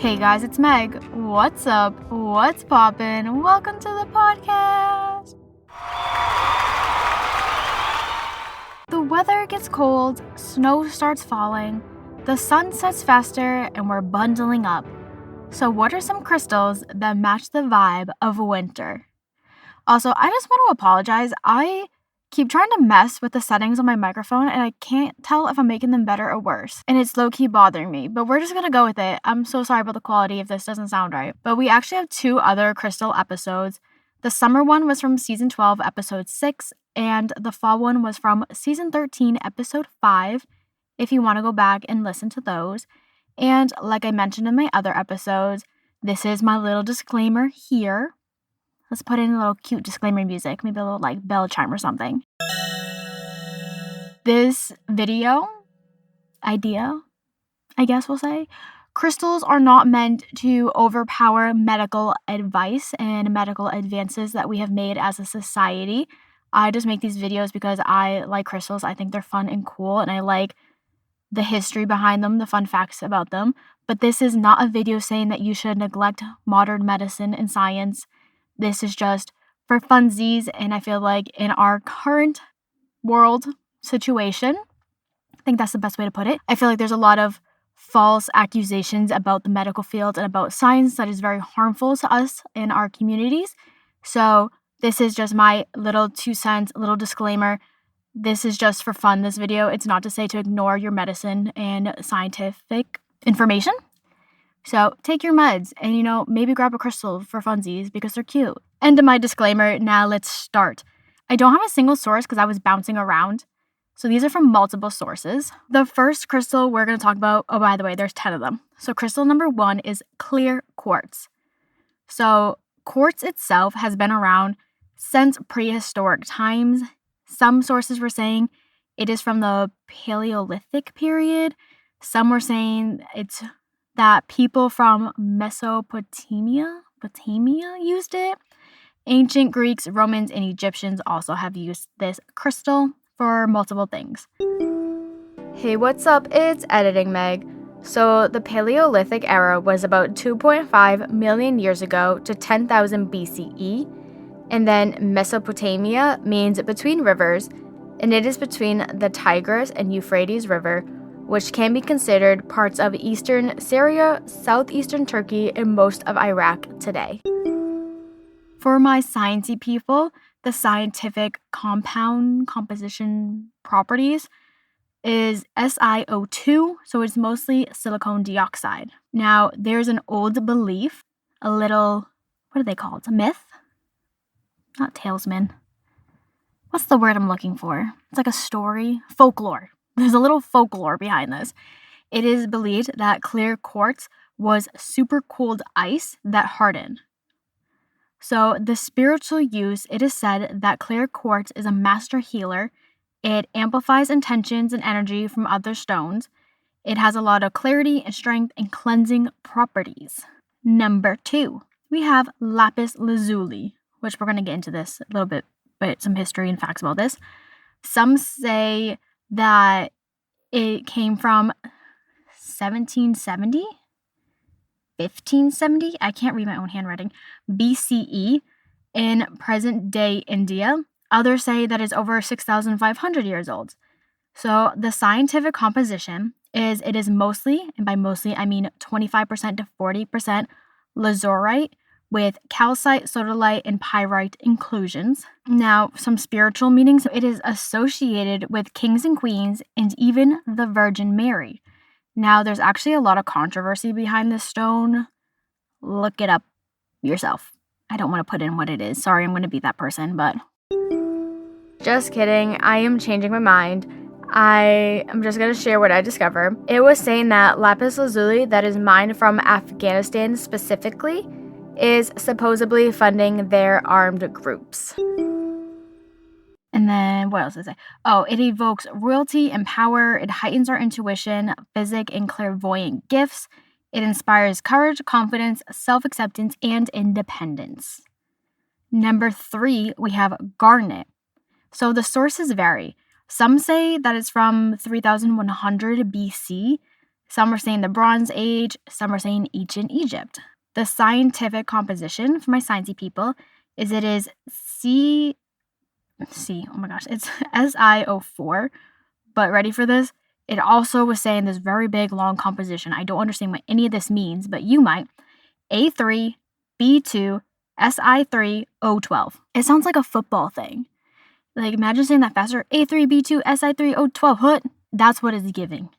Hey guys, it's Meg. What's up? What's poppin'? Welcome to the podcast. The weather gets cold, snow starts falling, the sun sets faster, and we're bundling up. So what are some crystals that match the vibe of winter? Also, I just want to apologize. I keep trying to mess with the settings on my microphone and I can't tell if I'm making them better or worse. And it's low-key bothering me, but we're just gonna go with it. I'm so sorry about the quality if this doesn't sound right. But we actually have two other crystal episodes. The summer one was from season 12, episode 6, and the fall one was from season 13, episode 5, if you want to go back and listen to those. And like I mentioned in my other episodes, this is my little disclaimer here. Let's put in a little cute disclaimer music, maybe a little like bell chime or something. This video idea, I guess we'll say, crystals are not meant to overpower medical advice and medical advances that we have made as a society. I just make these videos because I like crystals. I think they're fun and cool, and I like the history behind them, the fun facts about them. But this is not a video saying that you should neglect modern medicine and science. This is just for funsies, and I feel like in our current world situation, I think that's the best way to put it. I feel like there's a lot of false accusations about the medical field and about science that is very harmful to us in our communities. So this is just my little 2 cents, little disclaimer. This is just for fun, this video. It's not to say to ignore your medicine and scientific information. So take your meds and, maybe grab a crystal for funsies because they're cute. End of my disclaimer. Now let's start. I don't have a single source because I was bouncing around. So these are from multiple sources. The first crystal we're going to talk about, oh, by the way, there's 10 of them. So crystal number 1 is clear quartz. So quartz itself has been around since prehistoric times. Some sources were saying it is from the Paleolithic period. Some were saying it's that people from Mesopotamia used it. Ancient Greeks, Romans, and Egyptians also have used this crystal for multiple things. Hey, what's up? It's Editing Meg. So the Paleolithic era was about 2.5 million years ago to 10,000 BCE. And then Mesopotamia means between rivers, and it is between the Tigris and Euphrates River, which can be considered parts of eastern Syria, southeastern Turkey, and most of Iraq today. For my sciencey people, the scientific composition properties is SiO2, so it's mostly silicon dioxide. Now, there's an old belief, a little, what are they called? A myth? Not talesman. What's the word I'm looking for? It's like a story. Folklore. There's a little folklore behind this. It is believed that clear quartz was super cooled ice that hardened. So the spiritual use, it is said that clear quartz is a master healer. It amplifies intentions and energy from other stones. It has a lot of clarity and strength and cleansing properties. Number 2, we have lapis lazuli, which we're going to get into this a little bit, but some history and facts about this. Some say that it came from 1770, 1570, I can't read my own handwriting, BCE in present-day India. Others say that it's over 6,500 years old. So the scientific composition is it is mostly, and by mostly I mean 25% to 40% lazurite with calcite, sodalite, and pyrite inclusions. Now, some spiritual meanings. It is associated with kings and queens and even the Virgin Mary. Now, there's actually a lot of controversy behind this stone. Look it up yourself. I don't want to put in what it is. Sorry, I'm going to be that person, but... Just kidding. I am changing my mind. I am just going to share what I discovered. It was saying that lapis lazuli that is mined from Afghanistan specifically is supposedly funding their armed groups. And then, what else does it say? Oh, it evokes royalty and power. It heightens our intuition, physic, and clairvoyant gifts. It inspires courage, confidence, self-acceptance, and independence. Number 3, we have garnet. So the sources vary. Some say that it's from 3100 BC. Some are saying the Bronze Age, some are saying ancient Egypt. The scientific composition for my sciencey people is it is it's SiO4, but ready for this? It also was saying this very big, long composition. I don't understand what any of this means, but you might. A3B2 Si3O12. It sounds like a football thing. Like, imagine saying that faster. A3B2 Si3O12. What? That's what it's giving.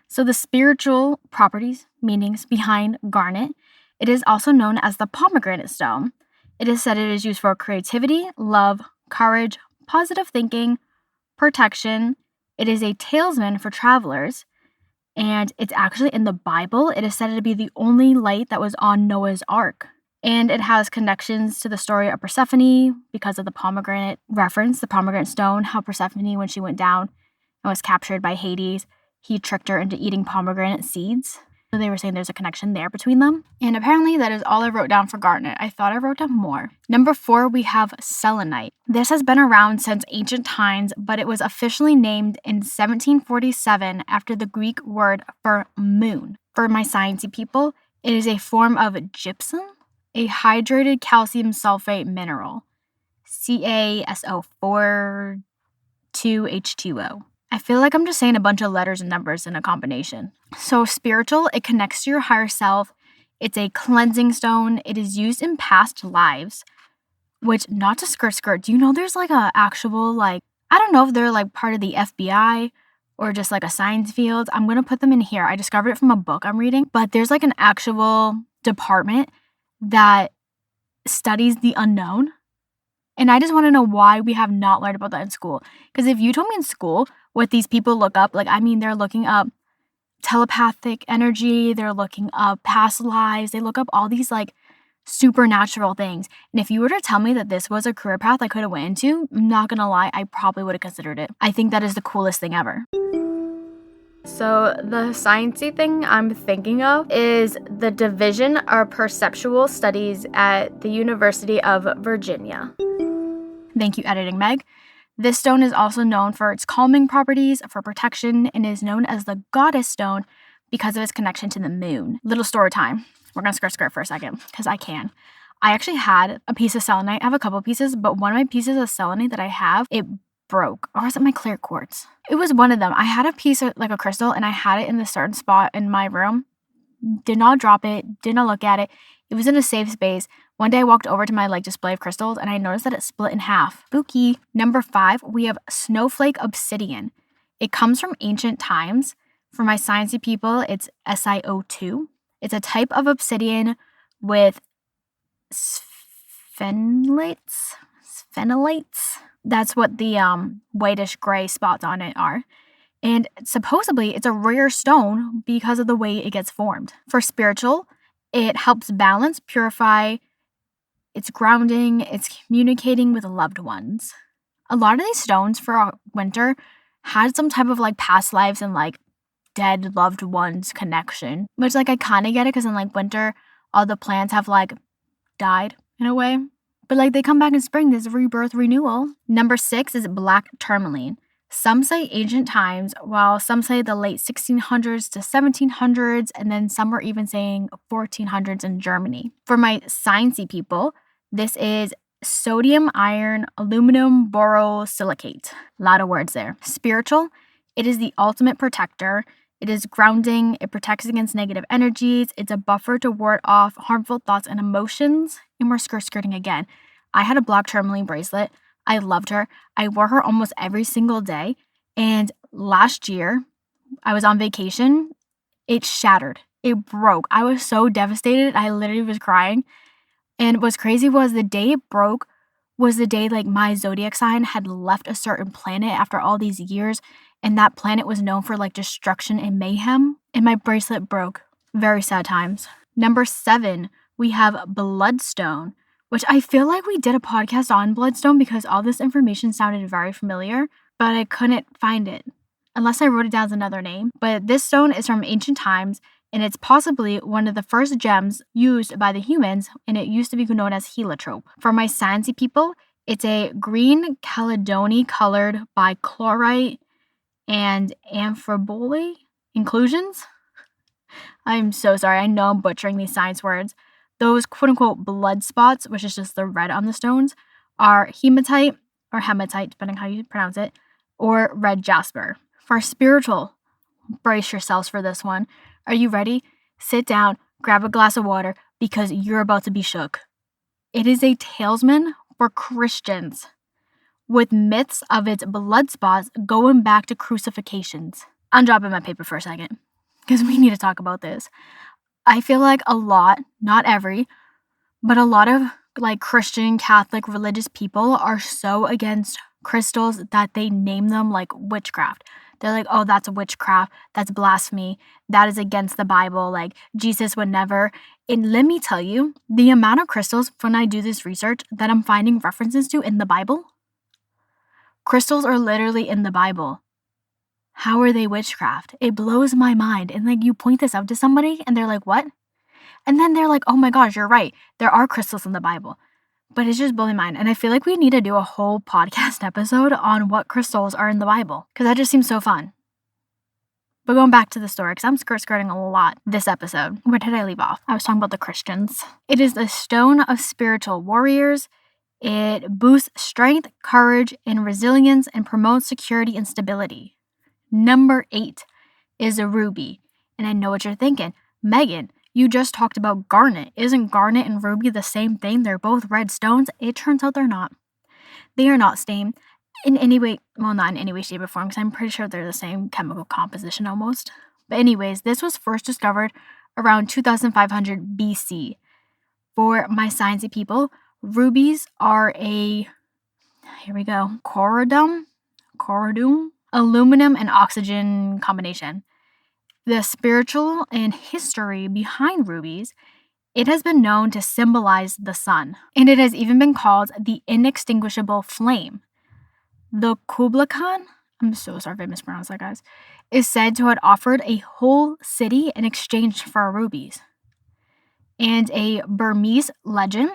So the spiritual properties, meanings behind garnet, it is also known as the pomegranate stone. It is said it is used for creativity, love, courage, positive thinking, protection. It is a talisman for travelers, and it's actually in the Bible. It is said to be the only light that was on Noah's Ark. And it has connections to the story of Persephone because of the pomegranate reference, the pomegranate stone, how Persephone, when she went down and was captured by Hades, he tricked her into eating pomegranate seeds. So they were saying there's a connection there between them. And apparently that is all I wrote down for garnet. I thought I wrote down more. Number 4, we have selenite. This has been around since ancient times, but it was officially named in 1747 after the Greek word for moon. For my sciencey people, it is a form of gypsum, a hydrated calcium sulfate mineral, CaSO4 2H2O. I feel like I'm just saying a bunch of letters and numbers in a combination. So spiritual, it connects to your higher self. It's a cleansing stone. It is used in past lives, which, not to skirt, do you know there's like a actual, I don't know if they're like part of the FBI or just like a science field. I'm going to put them in here. I discovered it from a book I'm reading, but there's like an actual department that studies the unknown. And I just want to know why we have not learned about that in school. Because if you told me in school what these people look up, they're looking up telepathic energy, they're looking up past lives, they look up all these supernatural things. And if you were to tell me that this was a career path I could have went into, I'm not going to lie, I probably would have considered it. I think that is the coolest thing ever. So the sciencey thing I'm thinking of is the Division of Perceptual Studies at the University of Virginia. Thank you, editing Meg. This stone is also known for its calming properties, for protection, and is known as the goddess stone because of its connection to the moon. Little story time. We're going to skirt for a second because I can. I actually had a piece of selenite. I have a couple pieces, but one of my pieces of selenite that I have, it broke. Or is it my clear quartz? It was one of them. I had a piece of a crystal and I had it in a certain spot in my room. Did not drop it. Did not look at it. It was in a safe space. One day I walked over to my display of crystals and I noticed that it split in half. Spooky. Number 5, we have snowflake obsidian. It comes from ancient times. For my sciencey people, it's SiO2. It's a type of obsidian with sphenolates. That's what the whitish gray spots on it are. And supposedly it's a rare stone because of the way it gets formed. For spiritual, it helps balance, purify, it's grounding, it's communicating with loved ones. A lot of these stones for winter had some type of past lives and dead loved ones connection. Which I kind of get it because in winter, all the plants have died in a way. But they come back in spring, there's a rebirth renewal. Number 6 is black tourmaline. Some say ancient times, while some say the late 1600s to 1700s, and then some are even saying 1400s in Germany. For my sciencey people, this is sodium iron aluminum borosilicate. A lot of words there. Spiritual, it is the ultimate protector. It is grounding. It protects against negative energies. It's a buffer to ward off harmful thoughts and emotions. And we're skirting again. I had a black tourmaline bracelet. I loved her. I wore her almost every single day. And last year, I was on vacation. It shattered. It broke. I was so devastated. I literally was crying. And what's crazy was the day it broke was the day my zodiac sign had left a certain planet after all these years. And that planet was known for destruction and mayhem. And my bracelet broke. Very sad times. Number 7, we have bloodstone, which I feel like we did a podcast on bloodstone because all this information sounded very familiar, but I couldn't find it unless I wrote it down as another name. But this stone is from ancient times, and it's possibly one of the first gems used by the humans, and it used to be known as heliotrope. For my sciencey people, it's a green Caledony colored by chlorite and amphibole inclusions. I'm so sorry. I know I'm butchering these science words. Those quote-unquote blood spots, which is just the red on the stones, are hematite or hematite, depending how you pronounce it, or red jasper. For spiritual, brace yourselves for this one. Are you ready? Sit down, grab a glass of water, because you're about to be shook. It is a talisman for Christians, with myths of its blood spots going back to crucifixions. I'm dropping my paper for a second, because we need to talk about this. I feel like a lot, not every, but a lot of like Christian, Catholic, religious people are so against crystals that they name them like witchcraft. They're like, oh, that's witchcraft. That's blasphemy. That is against the Bible. Like, Jesus would never. And let me tell you, the amount of crystals, when I do this research, that I'm finding references to in the Bible, crystals are literally in the Bible. How are they witchcraft? It blows my mind. And like, you point this out to somebody and they're like, what? And then they're like, oh my gosh, you're right. There are crystals in the Bible. But it's just blowing my mind. And I feel like we need to do a whole podcast episode on what crystals are in the Bible, because that just seems so fun. But going back to the story, because I'm skirting a lot this episode. Where did I leave off? I was talking about the Christians. It is the stone of spiritual warriors. It boosts strength, courage, and resilience and promotes security and stability. Number 8 is a ruby. And I know what you're thinking. Megan, you just talked about garnet. Isn't garnet and ruby the same thing? They're both red stones. It turns out they're not. They are not same in any way, well, not in any way, shape, or form, because I'm pretty sure they're the same chemical composition almost. But anyways, this was first discovered around 2500 BC. For my sciencey people, rubies are here we go, corundum, aluminum and oxygen combination. The spiritual and history behind rubies, it has been known to symbolize the sun, and it has even been called the inextinguishable flame. The Kublai Khan, I'm so sorry if I mispronounced that, guys, is said to have offered a whole city in exchange for rubies. And a Burmese legend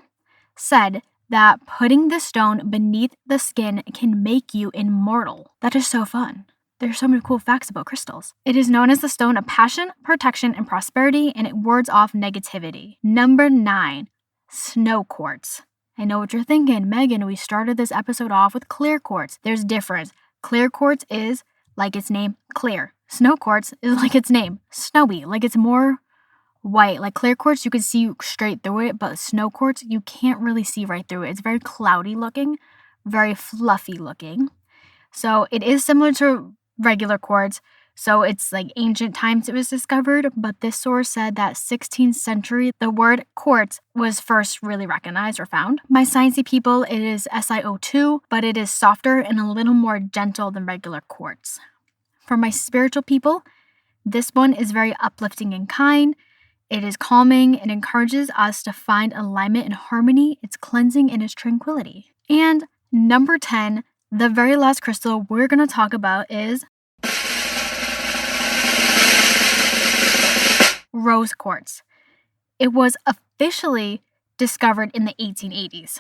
said that putting the stone beneath the skin can make you immortal. That is so fun. There's so many cool facts about crystals. It is known as the stone of passion, protection, and prosperity, and it wards off negativity. Number 9, snow quartz. I know what you're thinking. Megan, we started this episode off with clear quartz. There's difference. Clear quartz is, like its name, clear. Snow quartz is like its name, snowy. Like it's more white. Like clear quartz, you can see straight through it, but snow quartz, you can't really see right through it. It's very cloudy looking, very fluffy looking. So it is similar to regular quartz. So it's like ancient times it was discovered, but this source said that 16th century, the word quartz was first really recognized or found. My sciencey people, it is SiO2, but it is softer and a little more gentle than regular quartz. For my spiritual people, this one is very uplifting and kind. It is calming and encourages us to find alignment and harmony. It's cleansing and it's tranquility. And number 10, the very last crystal we're going to talk about is rose quartz. It was officially discovered in the 1880s,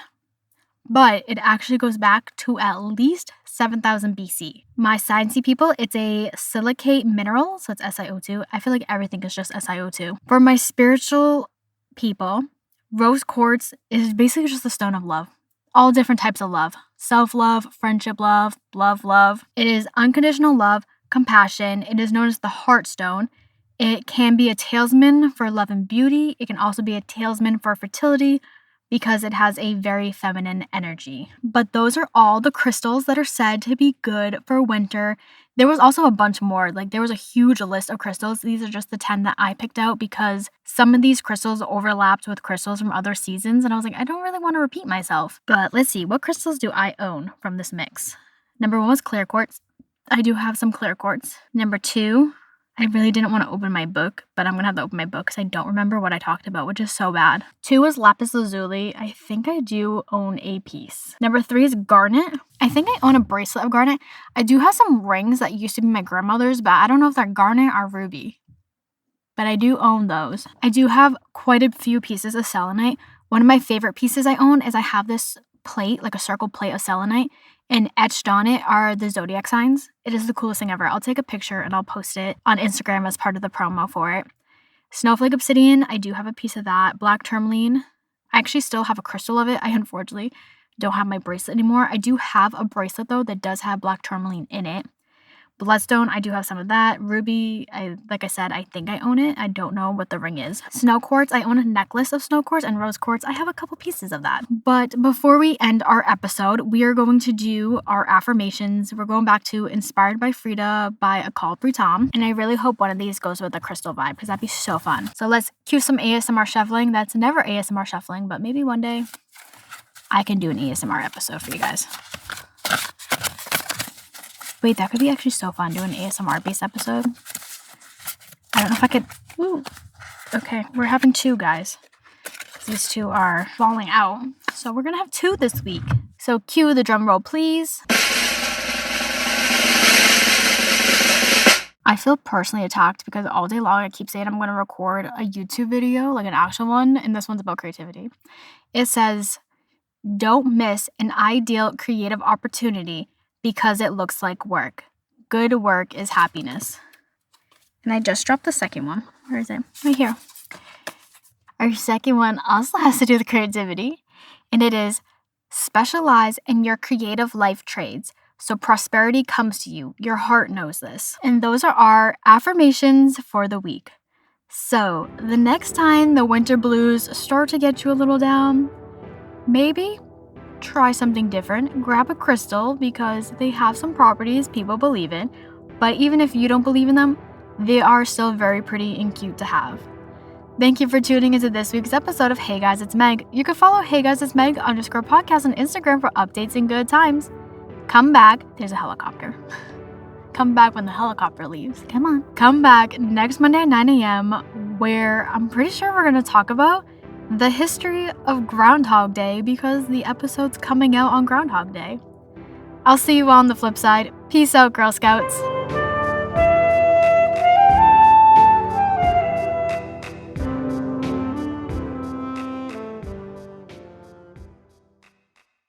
but it actually goes back to at least 7000 BC. My sciencey people, it's a silicate mineral, so it's SiO2. I feel like everything is just SiO2. For my spiritual people, rose quartz is basically just the stone of love. All different types of love. Self-love, friendship love, love. It is unconditional love, compassion. It is known as the heart stone. It can be a talisman for love and beauty. It can also be a talisman for fertility because it has a very feminine energy. But those are all the crystals that are said to be good for winter. There was also a bunch more. Like there was a huge list of crystals. These are just the 10 that I picked out because some of these crystals overlapped with crystals from other seasons. And I was like, I don't really want to repeat myself. But let's see, what crystals do I own from this mix? Number 1 was clear quartz. I do have some clear quartz. Number 2, I really didn't want to open my book, but I'm going to have to open my book because I don't remember what I talked about, which is so bad. 2 is lapis lazuli. I think I do own a piece. Number 3 is garnet. I think I own a bracelet of garnet. I do have some rings that used to be my grandmother's, but I don't know if they're garnet or ruby. But I do own those. I do have quite a few pieces of selenite. One of my favorite pieces I own is I have this plate, like a circle plate of selenite, and etched on it are the zodiac signs. It is the coolest thing ever. I'll take a picture and I'll post it on Instagram as part of the promo for it. Snowflake obsidian, I do have a piece of that. Black tourmaline, I actually still have a crystal of it. I unfortunately don't have my bracelet anymore. I do have a bracelet though that does have black tourmaline in it. Bloodstone, I do have some of that. Ruby, like I said, I think I own it. I don't know what the ring is. Snow quartz, I own a necklace of snow quartz, and rose quartz, I have a couple pieces of that. But before we end our episode, we are going to do our affirmations. We're going back to Inspired by Frida by Akal Britam, and I really hope one of these goes with the crystal vibe because that'd be so fun. So let's cue some ASMR shuffling. That's never ASMR shuffling, but maybe one day I can do an ASMR episode for you guys. Wait, that could be actually so fun, doing an ASMR-based episode. I don't know if I could... Ooh. Okay, we're having 2, guys. These 2 are falling out. So we're going to have 2 this week. So cue the drum roll, please. I feel personally attacked because all day long I keep saying I'm going to record a YouTube video, like an actual one, and this one's about creativity. It says, don't miss an ideal creative opportunity because it looks like work. Good work is happiness. And I just dropped the second one. Where is it? Right here. Our second one also has to do with creativity. And it is, specialize in your creative life trades so prosperity comes to you. Your heart knows this. And those are our affirmations for the week. So the next time the winter blues start to get you a little down, maybe try something different. Grab a crystal because they have some properties people believe in, but even if you don't believe in them, they are still very pretty and cute to have. Thank you for tuning into this week's episode of Hey Guys, It's Meg. You can follow Hey Guys, It's Meg _podcast on Instagram for updates and good times. Come back. There's a helicopter. Come back when the helicopter leaves. Come on. Come back next Monday at 9 a.m. where I'm pretty sure we're going to talk about the history of Groundhog Day because the episode's coming out on Groundhog Day. I'll see you all on the flip side. Peace out, Girl Scouts.